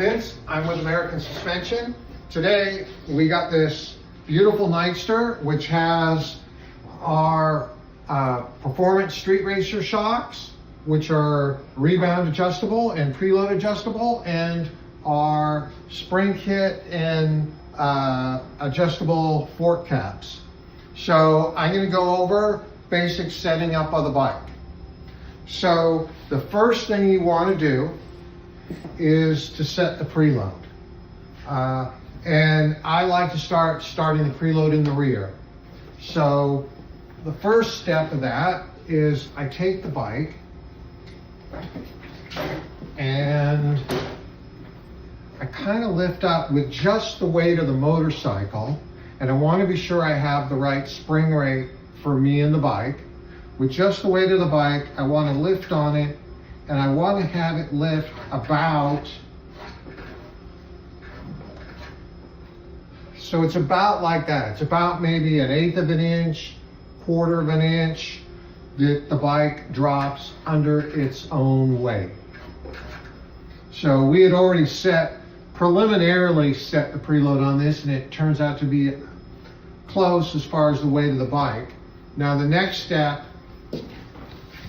Vince. I'm with American Suspension. Today we got this beautiful Nightster, which has our performance street racer shocks, which are rebound adjustable and preload adjustable, and our spring kit and adjustable fork caps. So I'm going to go over basic setting up of the bike. So the first thing you want to do is to set the preload. And I like to starting the preload in the rear. So the first step of that is I take the bike and I kind of lift up with just the weight of the motorcycle, and I want to be sure I have the right spring rate for me and the bike. With just the weight of the bike, I want to lift on it, and I want to have it lift about, so it's about like that. It's about maybe 1/8 of an inch, 1/4 of an inch that the bike drops under its own weight. So we had already preliminarily set the preload on this, and it turns out to be close as far as the weight of the bike. Now the next step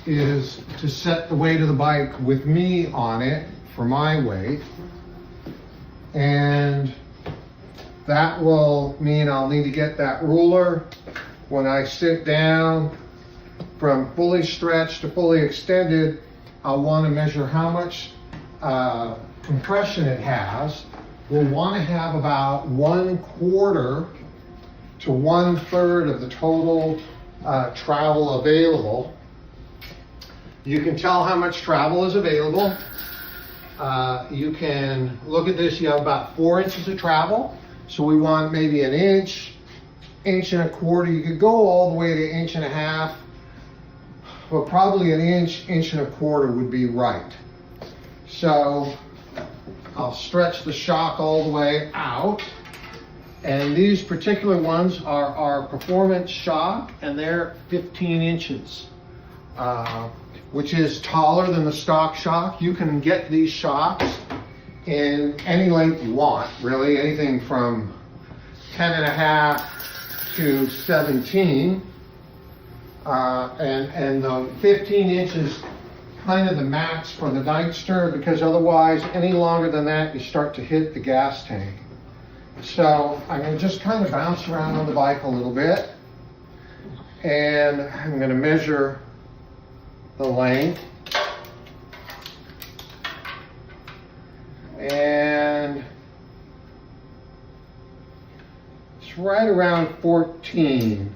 is to set the weight of the bike with me on it for my weight, and that will mean I'll need to get that ruler when I sit down. From fully stretched to fully extended, I'll want to measure how much compression it has. We'll want to have about 1/4 to 1/3 of the total travel available. You can tell how much travel is available. You can look at this, you have about 4 inches of travel. So we want maybe 1 inch, 1.25 inches. You could go all the way to 1.5 inches, but probably 1 inch, 1.25 inches would be right. So I'll stretch the shock all the way out. And these particular ones are our performance shock, and they're 15 inches, which is taller than the stock shock. You can get these shocks in any length you want, really, anything from 10.5 to 17. And the 15 inches kind of the max for the Nightster, because otherwise any longer than that you start to hit the gas tank. So I'm going to just kind of bounce around on the bike a little bit, and I'm going to measure the length, and it's right around 14.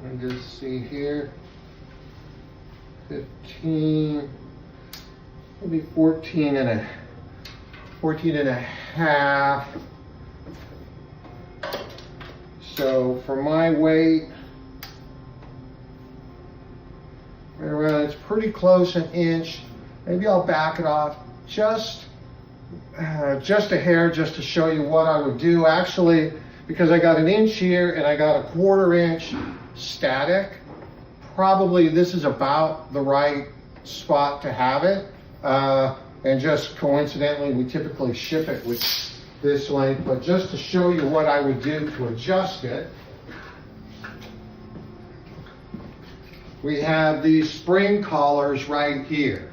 Let me just see here, 15, maybe 14 and a half. So for my weight, right around, it's pretty close, 1 inch. Maybe I'll back it off just a hair, just to show you what I would do. Actually, because I got 1 inch here and I got 1/4 inch static, probably this is about the right spot to have it. And just coincidentally, we typically ship it with this length, but just to show you what I would do to adjust it, we have these spring collars right here.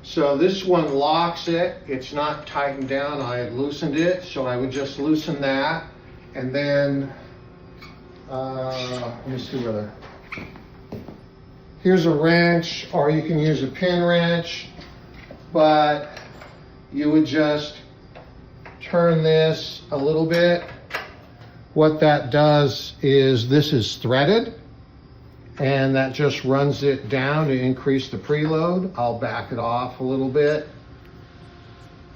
So this one locks it. It's not tightened down. I had loosened it, so I would just loosen that. And then, let me see whether, here's a wrench, or you can use a pin wrench, but you would just turn this a little bit. What that does is this is threaded, and that just runs it down to increase the preload. I'll back it off a little bit.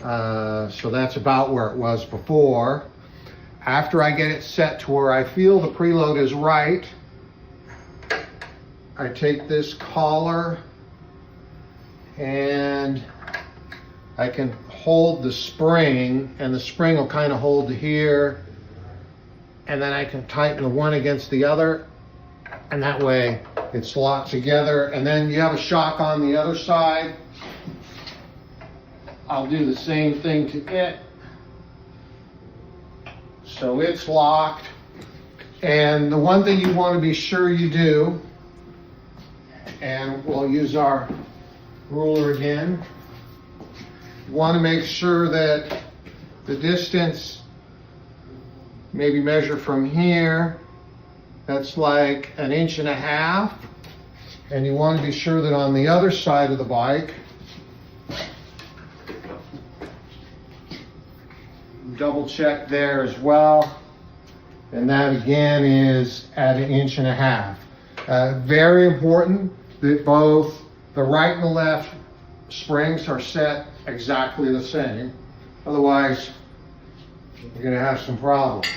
So that's about where it was before. After I get it set to where I feel the preload is right, I take this collar and I can hold the spring, and the spring will kind of hold to here, and then I can tighten the one against the other, and that way it's locked together. And then you have a shock on the other side, I'll do the same thing to it. So it's locked. And the one thing you want to be sure you do, and we'll use our ruler again, you want to make sure that the distance, maybe measure from here, that's like 1.5 inches. And you want to be sure that on the other side of the bike, double check there as well. And that again is at 1.5 inches. Very important that both the right and the left springs are set exactly the same. Otherwise, you're going to have some problems.